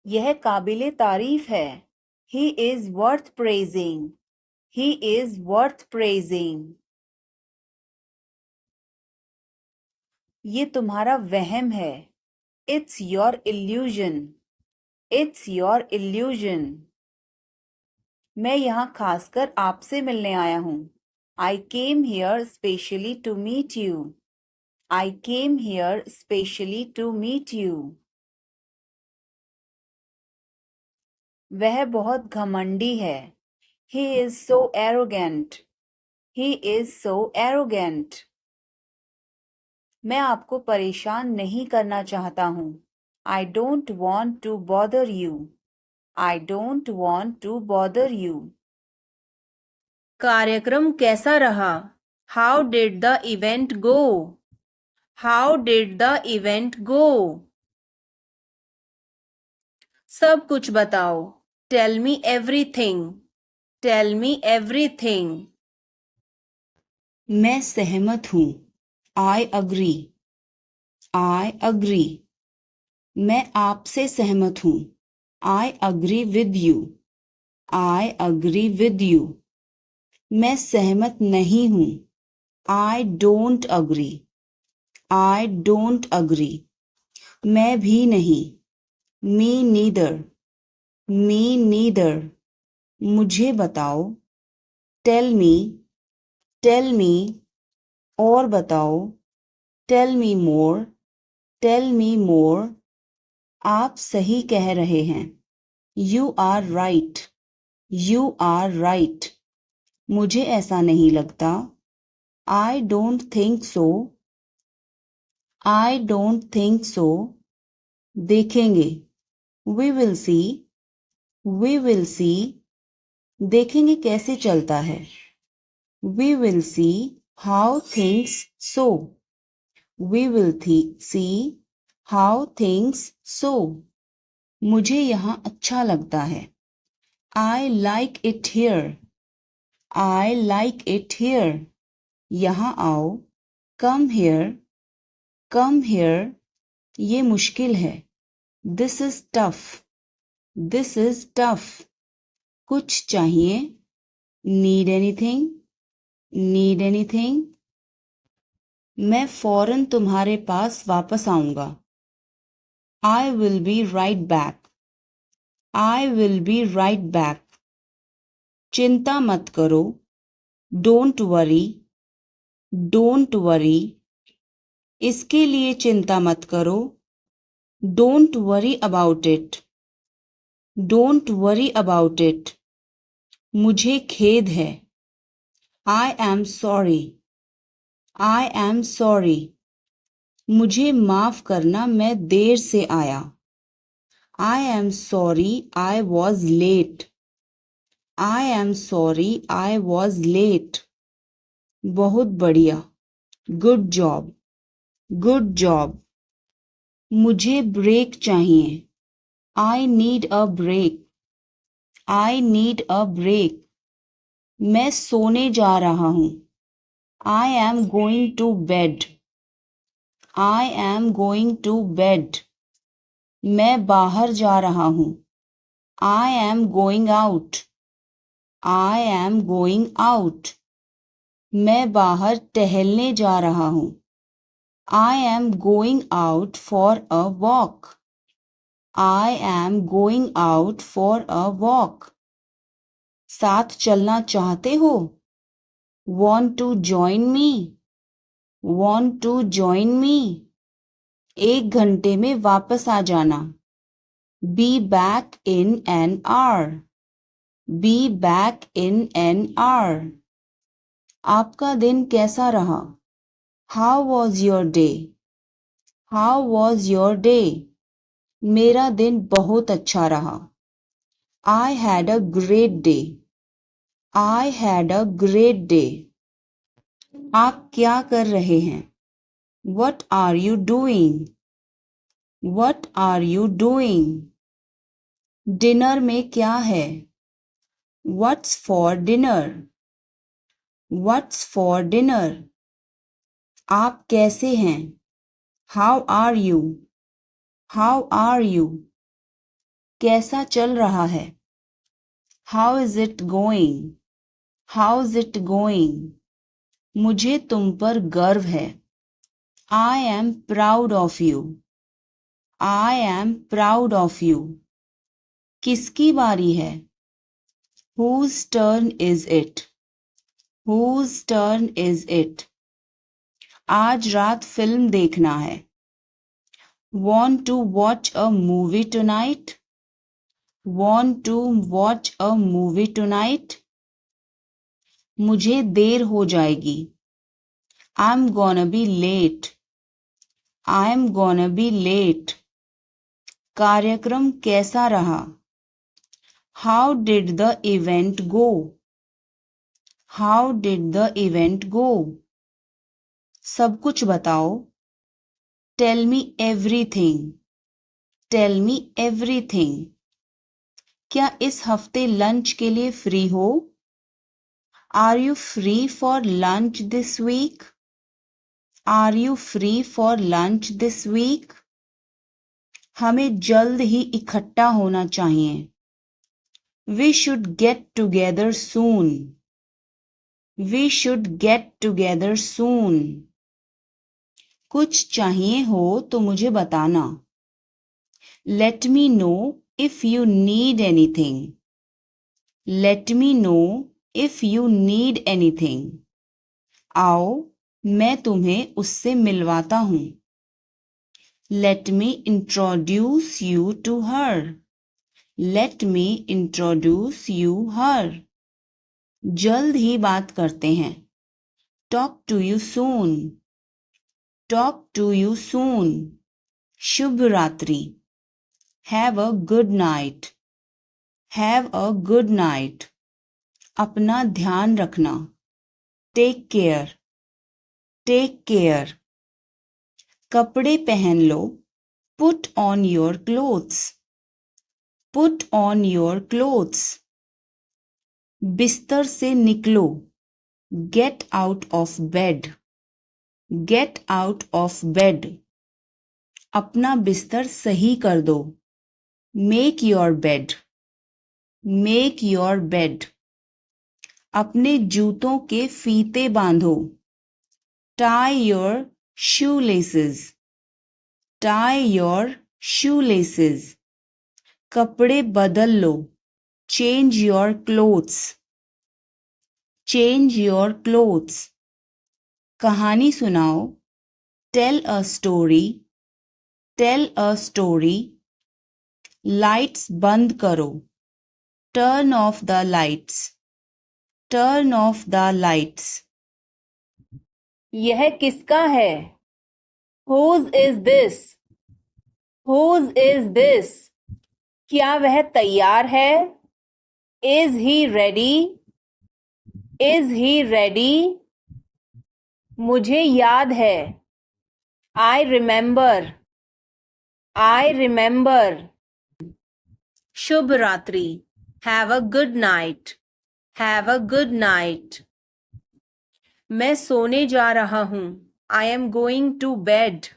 यह काबिले तारीफ है. He is worth praising. He is worth praising. ये तुम्हारा वहम है. It's your illusion. It's your illusion. मैं यहाँ खासकर आपसे मिलने आया हूँ. I came here specially to meet you. I came here specially to meet you. वह बहुत घमंडी है. He is so arrogant. He is so arrogant. मैं आपको परेशान नहीं करना चाहता हूँ. I don't want to bother you. I don't want to bother you. कार्यक्रम कैसा रहा? How did the event go? How did the event go? सब कुछ बताओ. Tell me everything. Tell me everything. मैं सहमत हूँ. I agree. I agree. मैं आपसे सहमत हूँ. I agree with you. I agree with you. मैं सहमत नहीं हूँ. I don't agree. I don't agree. मैं भी नहीं. Me neither. Me neither. मुझे बताओ. Tell me. Tell me. और बताओ. Tell me more. Tell me more. आप सही कह रहे हैं. You are right. You are right. मुझे ऐसा नहीं लगता. I don't think so. I don't think so. देखेंगे. We will see. We will see. देखेंगे कैसे चलता है. We will see how things so. We will see how things so. मुझे यहाँ अच्छा लगता है. I like it here. I like it here. यहाँ आओ. Come here. Come here. ये मुश्किल है. This is tough. This is tough. कुछ चाहिए. Need anything? Need anything? मैं फौरन तुम्हारे पास वापस आऊंगा. I will be right back. I will be right back. चिंता मत करो. Don't worry. Don't worry. इसके लिए चिंता मत करो. Don't worry about it. Don't worry about it. मुझे खेद है. I am sorry. I am sorry. मुझे माफ करना मैं देर से आया. I am sorry I was late. I am sorry I was late. बहुत बढ़िया. Good job. Good job. मुझे ब्रेक चाहिए. I need a break. I need a break. मैं सोने जा रहा हूँ. I am going to bed. I am going to bed. मैं बाहर जा रहा हूँ. I am going out. I am going out. मैं बाहर टहलने जा रहा हूँ. I am going out for a walk. I am going out for a walk. साथ चलना चाहते हो? Want to join me? Want to join me? 1 घंटे में वापस आ जाना. Be back in an hour. Be back in an hour. आपका दिन कैसा रहा? How was your day? How was your day? मेरा दिन बहुत अच्छा रहा. I had a great day. I had a great day. आप क्या कर रहे हैं? What are you doing? What are you doing? Dinner में क्या है? What's for dinner? What's for dinner? आप कैसे हैं? How are you? How are you? कैसा चल रहा है? How is it going? How's it going? मुझे तुम पर गर्व है। I am proud of you. I am proud of you. किसकी बारी है? Whose turn is it? Whose turn is it? आज रात फिल्म देखना है। Want to watch a movie tonight? Want to watch a movie tonight? मुझे देर हो जाएगी। I'm gonna be late. I'm gonna be late. कार्यक्रम कैसा रहा? How did the event go? How did the event go? सब कुछ बताओ। Tell me everything. Tell me everything. क्या इस हफ्ते लंच के लिए फ्री हो? Are you free for lunch this week? Are you free for lunch this week? हमें जल्द ही इकट्ठा होना चाहिए। We should get together soon. We should get together soon. कुछ चाहिए हो तो मुझे बताना। Let me know if you need anything. Let me know if you need anything. आओ मैं तुम्हें उससे मिलवाता हूँ। Let me introduce you to her. Let me introduce you her. जल्द ही बात करते हैं। Talk to you soon. Talk to you soon. शुभ रात्रि। Have a good night. Have a good night. अपना ध्यान रखना। Take care. Take care. कपड़े पहन लो। Put on your clothes. Put on your clothes. बिस्तर से निकलो। Get out of bed. Get out of bed. अपना बिस्तर सही कर दो। Make your bed. Make your bed. अपने जूतों के फीते बांधो। Tie your shoelaces. Tie your shoelaces. कपड़े बदल लो। Change your clothes. Change your clothes. कहानी सुनाओ। Tell a story. Tell a story. Lights बंद करो। Turn off the lights. Turn off the lights. यह किसका है? Whose is this? Whose is this? क्या वह तैयार है? Is he ready? Is he ready? मुझे याद है। I remember. I remember. शुभ रात्रि। Have a good night. Have a good night. मैं सोने जा रहा हूँ। I am going to bed.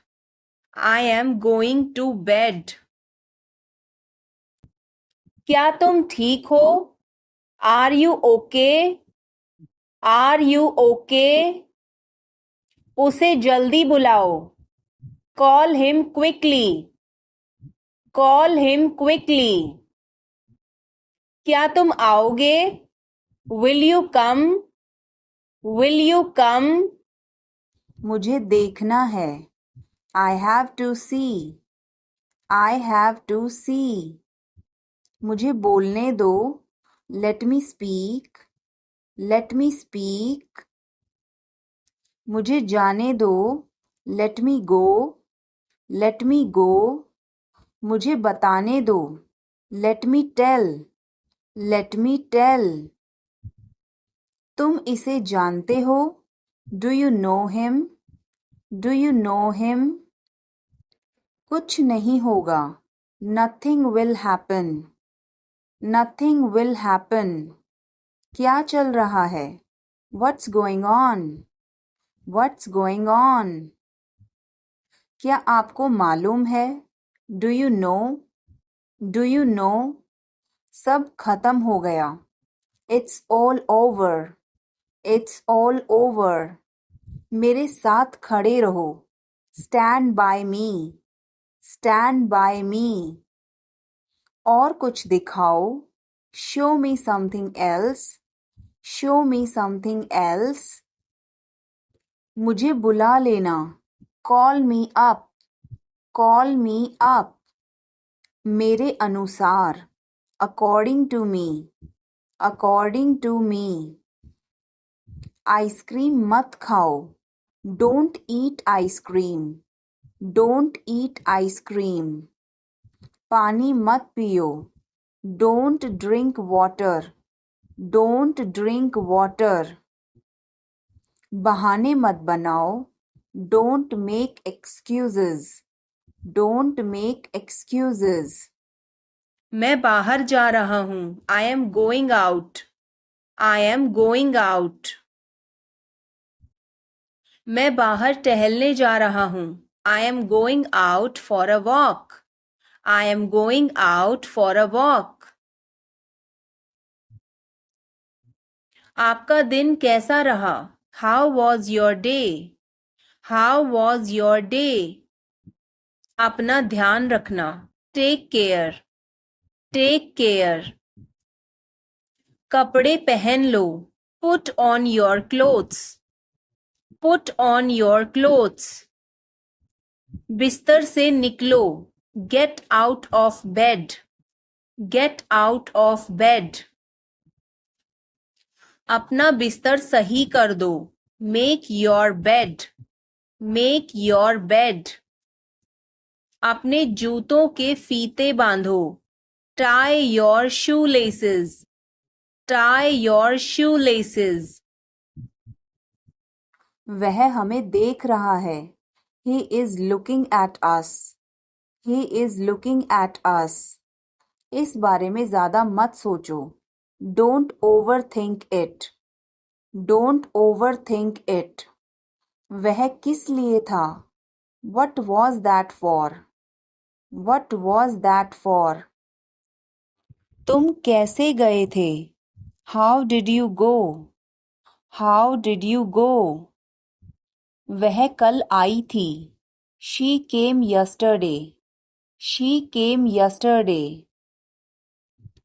I am going to bed. क्या तुम ठीक हो? Are you okay? Are you okay? उसे जल्दी बुलाओ। Call him quickly. Call him quickly. क्या तुम आओगे? Will you come? Will you come? मुझे देखना है। I have to see. I have to see. मुझे बोलने दो। Let me speak. Let me speak. मुझे जाने दो। Let me go. Let me go. मुझे बताने दो। Let me tell. Let me tell. तुम इसे जानते हो? Do you know him? Do you know him? कुछ नहीं होगा। Nothing will happen. Nothing will happen. क्या चल रहा है? What's going on? What's going on? क्या आपको मालूम है? Do you know? Do you know? सब खत्म हो गया। It's all over. It's all over. मेरे साथ खड़े रहो. Stand by me. Stand by me. और कुछ दिखाओ. Show me something else. Show me something else. मुझे बुला लेना. Call me up. Call me up. मेरे अनुसार. According to me. According to me. Ice cream मत खाओ. Don't eat ice cream. Don't eat ice cream. पानी मत पियो. Don't drink water. Don't drink water. बहाने मत बनाओ. Don't make excuses. Don't make excuses. मैं बाहर जा रहा हूँ. I am going out. I am going out. मैं बाहर टहलने जा रहा हूँ. I am going out for a walk. I am going out for a walk. आपका दिन कैसा रहा? How was your day? How was your day? अपना ध्यान रखना. Take care. Take care. कपड़े पहन लो. Put on your clothes. Put on your clothes. बिस्तर से निकलो. Get out of bed. Get out of bed. अपना बिस्तर सही कर दो. Make your bed. Make your bed. अपने जूतों के फीते बांधो. Tie your shoelaces. Tie your shoelaces. वह हमें देख रहा है. He is looking at us. He is looking at us. इस बारे में ज़्यादा मत सोचो. Don't overthink it. Don't overthink it. वह किस लिए था? What was that for? What was that for? तुम कैसे गए थे? How did you go? How did you go? वह कल आई थी. She came yesterday. She came yesterday.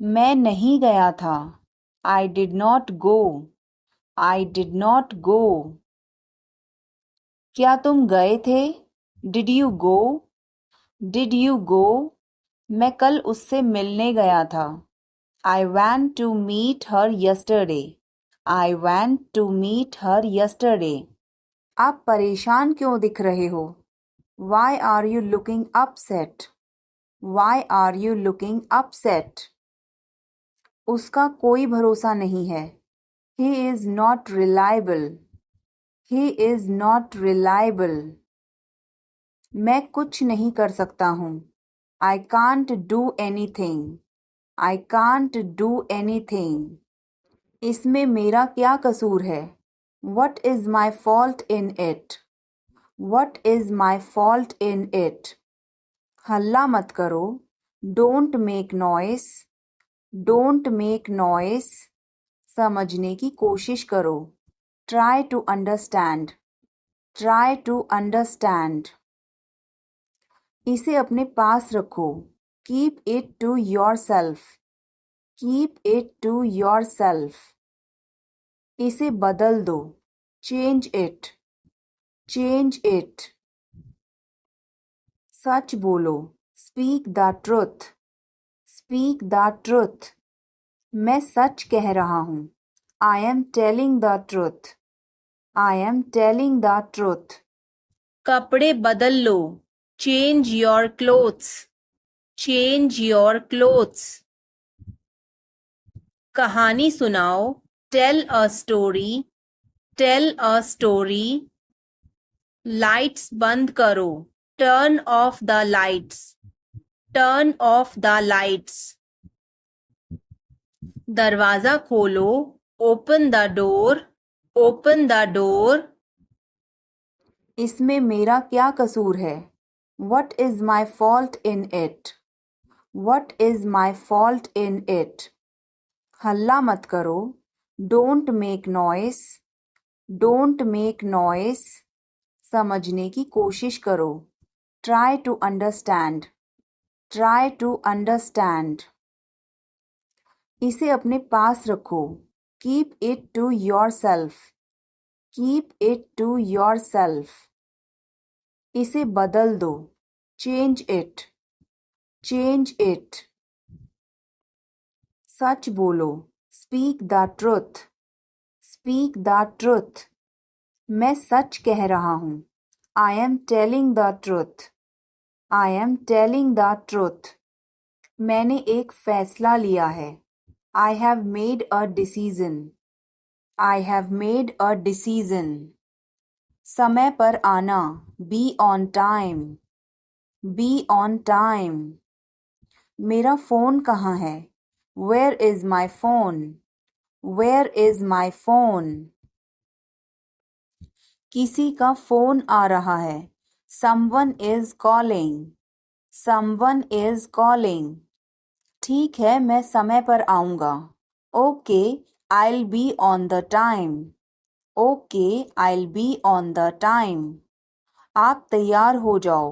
मैं नहीं गया था. I did not go. I did not go. क्या तुम गए थे? Did you go? Did you go? मैं कल उससे मिलने गया था. I went to meet her yesterday. I went to meet her yesterday. आप परेशान क्यों दिख रहे हो? Why are you looking upset? Why are you looking upset? उसका कोई भरोसा नहीं है. He is not reliable. He is not reliable. मैं कुछ नहीं कर सकता हूँ. I can't do anything. I can't do anything. इसमें मेरा क्या कसूर है? What is my fault in it? What is my fault in it? हल्ला मत करो. Don't make noise. Don't make noise. समझने की कोशिश करो. Try to understand. Try to understand. इसे अपने पास रखो. Keep it to yourself. Keep it to yourself. इसे बदल दो. Change it. Change it. सच बोलो. Speak the truth. Speak the truth. मैं सच कह रहा हूँ. I am telling the truth. I am telling the truth. कपड़े बदल लो. Change your clothes. Change your clothes. कहानी सुनाओ. Tell a story. Tell a story. Lights बंद करो. Turn off the lights. Turn off the lights. दरवाजा खोलो. Open the door. Open the door. इसमें मेरा क्या कसूर है? What is my fault in it? What is my fault in it? हल्ला मत करो. Don't make noise. Don't make noise, समझने की कोशिश करो। Try to understand, try to understand. इसे अपने पास रखो। Keep it to yourself, keep it to yourself. इसे बदल दो। Change it, change it. सच बोलो। Speak the truth, speak the truth. मैं सच कह रहा हूँ। I am telling the truth, I am telling the truth. मैंने एक फैसला लिया है। I have made a decision, I have made a decision. समय पर आना। Be on time, be on time. मेरा फ़ोन कहाँ है? Where is my phone, where is my phone. किसी का फ़ोन आ रहा है। Someone is calling, someone is calling. ठीक है, मैं समय पर आऊँगा। Okay, I'll be on the time, okay, I'll be on the time। आप तैयार हो जाओ।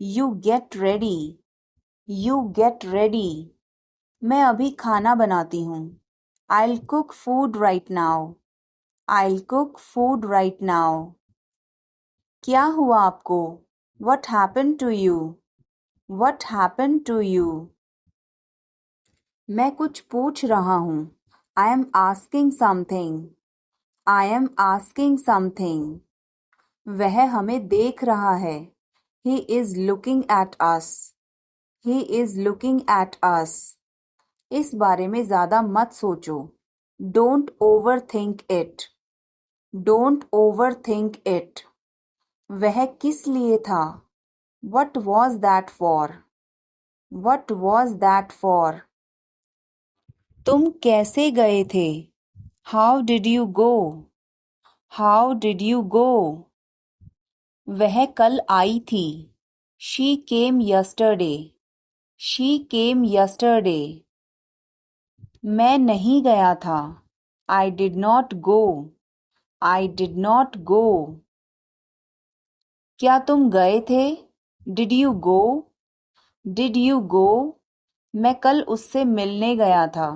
You get ready, you get ready। मैं अभी खाना बनाती हूँ। I'll cook food right now, I'll cook food right now। क्या हुआ आपको? What happened to you, what happened to you। मैं कुछ पूछ रहा हूँ। I am asking something, I am asking something। वह हमें देख रहा है। He is looking at us, he is looking at us। इस बारे में ज़्यादा मत सोचो। Don't overthink it, don't overthink it। वह किस लिए था? What was that for, what was that for। तुम कैसे गए थे? How did you go, how did you go। वह कल आई थी। She came yesterday, she came yesterday। मैं नहीं गया था। I did not go, I did not go। क्या तुम गए थे? Did you go, did you go। मैं कल उससे मिलने गया था।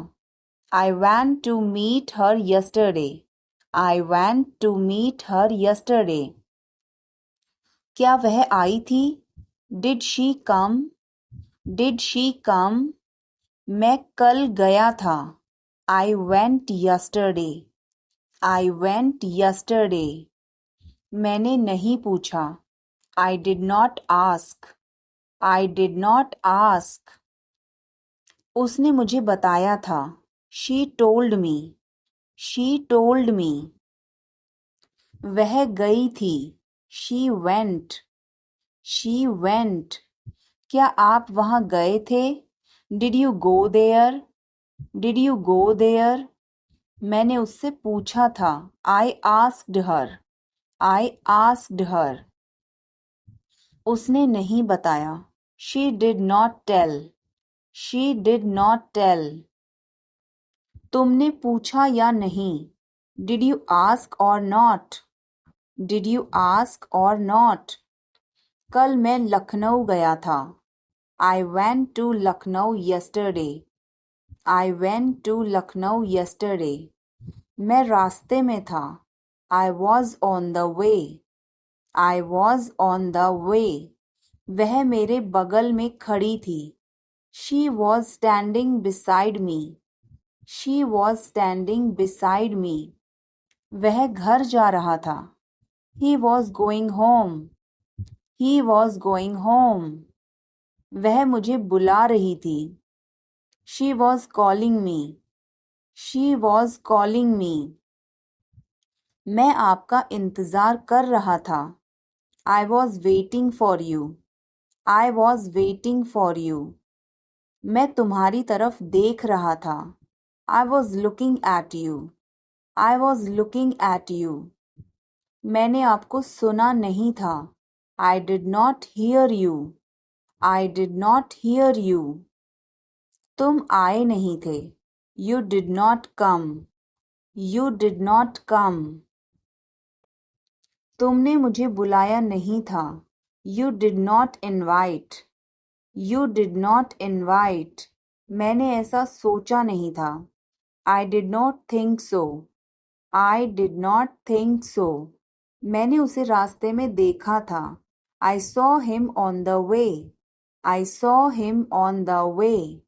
I went to meet her yesterday, I went to meet her yesterday। क्या वह आई थी? Did she come, did she come। मैं कल गया था। I went yesterday, I went yesterday। मैंने नहीं पूछा। I did not ask, I did not ask। उसने मुझे बताया था। She told me, she told me। वह गई थी। She went, she went। क्या आप वहाँ गए थे? Did you go there, did you go there। मैंने उससे पूछा था। I asked her, I asked her। उसने नहीं बताया। She did not tell, she did not tell। तुमने पूछा या नहीं? Did you ask or not, did you ask or not। कल मैं लखनऊ गया था। I went to Lucknow yesterday, I went to Lucknow yesterday। मैं रास्ते में था। I was on the way, I was on the way। वह मेरे बगल में खड़ी थी। She was standing beside me, she was standing beside me। वह घर जा रहा था। He was going home, he was going home। वह मुझे बुला रही थी। She was calling me, she was calling me। मैं आपका इंतज़ार कर रहा था। I was waiting for you, I was waiting for you। मैं तुम्हारी तरफ देख रहा था। I was looking at you, I was looking at you। मैंने आपको सुना नहीं था। I did not hear you, I did not hear you। तुम आए नहीं थे। You did not come, you did not come। तुमने मुझे बुलाया नहीं था. You did not invite. You did not invite. मैंने ऐसा सोचा नहीं था. I did not think so. I did not think so. मैंने उसे रास्ते में देखा था. I saw him on the way. I saw him on the way.